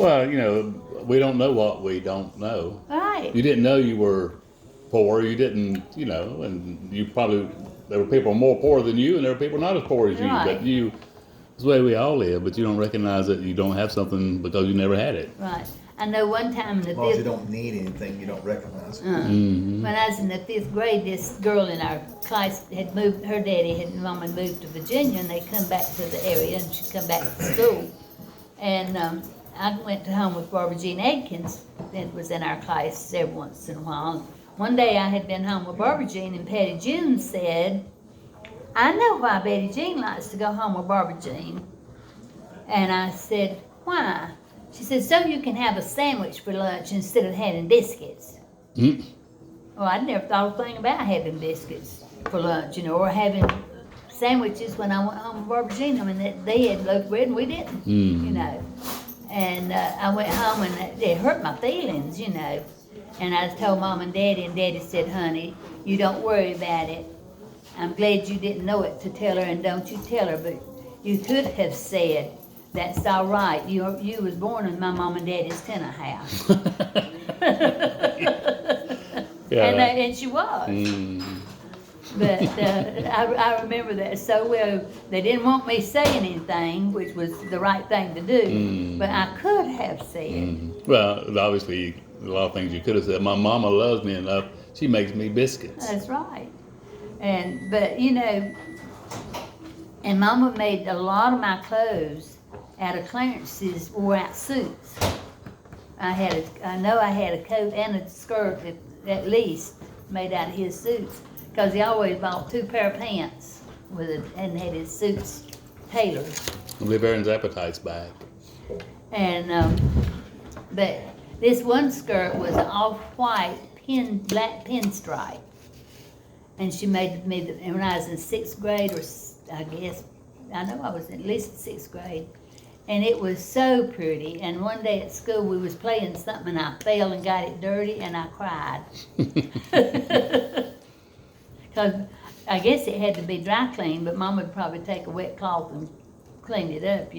Well, we don't know what we don't know. Right. You didn't know you were poor. You didn't, and you probably, there were people more poor than you, and there were people not as poor as you. Right. But it's the way we all live, but you don't recognize that you don't have something because you never had it. Right. I know one time in the As long as you fifth, don't need anything, you don't recognize it. Mm-hmm. when I was in the 5th grade, this girl in our class had moved, her daddy and mom had moved to Virginia, and they come back to the area, and she'd come back to school. And I went to home with Barbara Jean Adkins, that was in our class every once in a while. One day I had been home with Barbara Jean, and Patty June said, I know why Betty Jean likes to go home with Barbara Jean. And I said, why? She said, so you can have a sandwich for lunch instead of having biscuits. Mm. Well, I'd never thought a thing about having biscuits for lunch, or having sandwiches when I went home with Barbara Jean. I mean, they had loaf bread and we didn't, And I went home and it hurt my feelings, And I told Mom and Daddy said, honey, you don't worry about it. I'm glad you didn't know it to tell her, and don't you tell her, but you could have said, that's all right. You was born in my mom and daddy's tenant house. And she was. But I remember that so well. They didn't want me saying anything, which was the right thing to do, but I could have said. Well, obviously, a lot of things you could have said. My mama loves me enough. She makes me biscuits. That's right. But and Mama made a lot of my clothes out of Clarence's wore-out suits. I know I had a coat and a skirt at least made out of his suits, because he always bought 2 pair of pants and had his suits tailored. Live Aaron's appetites back. And but this one skirt was off-white black pinstripe, and she made me when I was in 6th grade, or I know I was at least 6th grade. And it was so pretty. And one day at school we was playing something, and I fell and got it dirty, and I cried. Because I guess it had to be dry cleaned, but Mom would probably take a wet cloth and clean it up,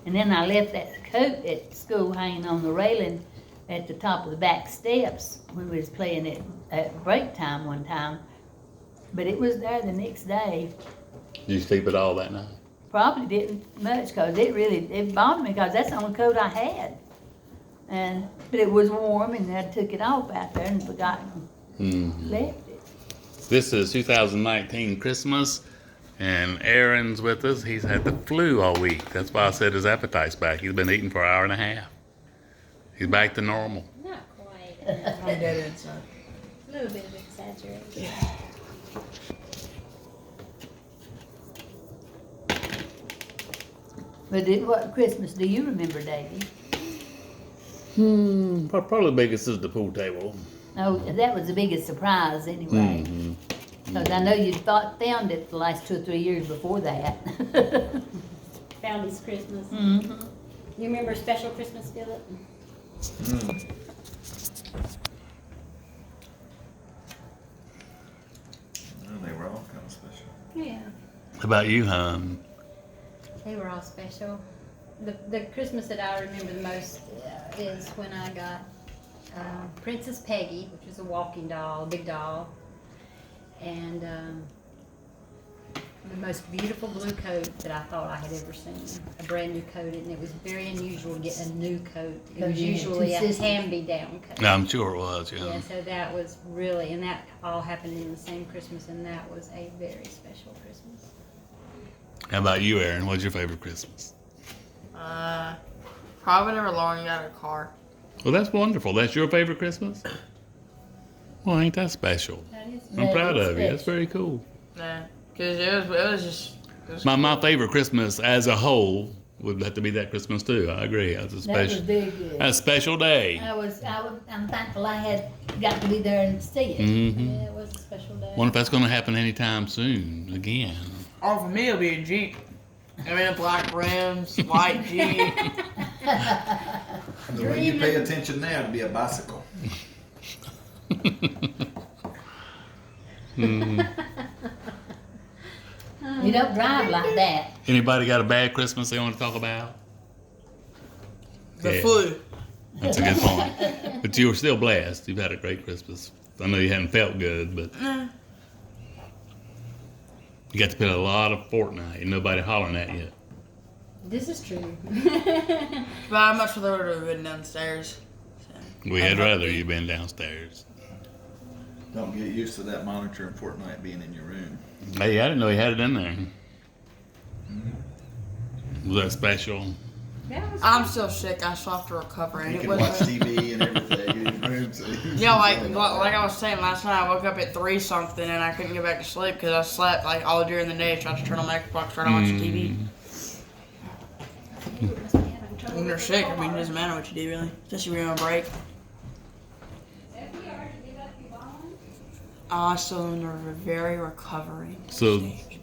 And then I left that coat at school hanging on the railing at the top of the back steps when we was playing it at break time one time. But it was there the next day. Did you sleep at all that night? Probably didn't much, because it bothered me, because that's the only coat I had. But it was warm, and I took it off out there and forgot and left it. This is 2019 Christmas, and Aaron's with us. He's had the flu all week. That's why I said his appetite's back. He's been eating for an hour and a half. He's back to normal. Not quite. My dad inside. A little bit of exaggeration. But what Christmas do you remember, Davy? Probably the biggest is the pool table. Oh, that was the biggest surprise anyway. Because I know you found it the last 2 or 3 years before that. Found his Christmas. Mm-hmm. You remember Special Christmas, Philip? They were all kind of special. Yeah. How about you, hon? They were all special. The Christmas that I remember the most is when I got Princess Peggy, which was a walking doll, a big doll, and the most beautiful blue coat that I thought I had ever seen. A brand new coat, and it was very unusual to get a new coat. It was usually a hand-me-down coat. I'm sure it was, yeah. Yeah, so that was really, and that all happened in the same Christmas, and that was a very special Christmas. How about you, Aaron? What's your favorite Christmas? Probably whenever Lauren got a car. Well, that's wonderful. That's your favorite Christmas? Well, ain't that special? That is I'm proud of you. special. That's very cool. Nah, because it was just. My favorite Christmas as a whole would have to be that Christmas too. I agree. That's a That was special, very good. a special day. I'm thankful I had got to be there and see it. Mm-hmm. Yeah, it was a special day. Wonder if that's going to happen anytime soon again. Oh, for me, it'll be a Jeep. I mean, a black rims, white Jeep. The way you pay attention now, it'd be a bicycle. You don't drive like that. Anybody got a bad Christmas they want to talk about? The Yeah. flu. That's a good point. But you were still blessed. You've had a great Christmas. I know you hadn't felt good, but you got to play a lot of Fortnite and nobody hollering at you. This is true. But I much rather have been downstairs. So. We had rather you been downstairs. Don't get used to that monitor and Fortnite being in your room. Hey, I didn't know he had it in there. Was that special? That was I'm still sick. I still have to recover. And You it can watch wasn't. TV and everything in your room. So Yeah, like I was saying last night, I woke up at 3 something and I couldn't get back to sleep because I slept like all during the day. Tried to turn on my Xbox, trying to watch TV. When you're sick, I mean, it doesn't matter what you do really, especially when you're on break. I still in a very recovering So- stage.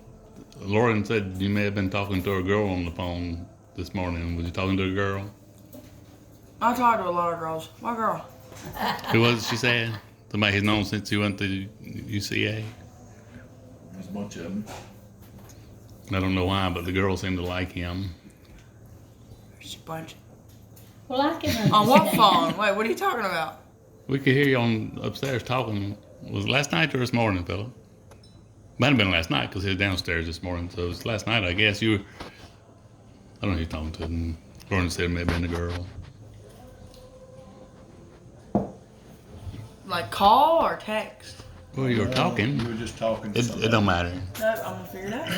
Lauren said you may have been talking to a girl on the phone this morning. Was you talking to a girl? I talk to a lot of girls. What girl? Who was it she said? Somebody he's known since you went to UCA? There's a bunch of them. I don't know why, but the girls seem to like him. There's a bunch. Well, I can understand. On what phone? Wait, what are you talking about? We could hear you on upstairs talking. Was it last night or this morning, Philip? Might have been last night because he was downstairs this morning. So it was last night, I guess. I don't know who you're talking to. And Lauren said it may have been a girl. Like call or text? Well, you were talking. You were just talking to It somebody. don't matter. Nope, I'm gonna figure it out.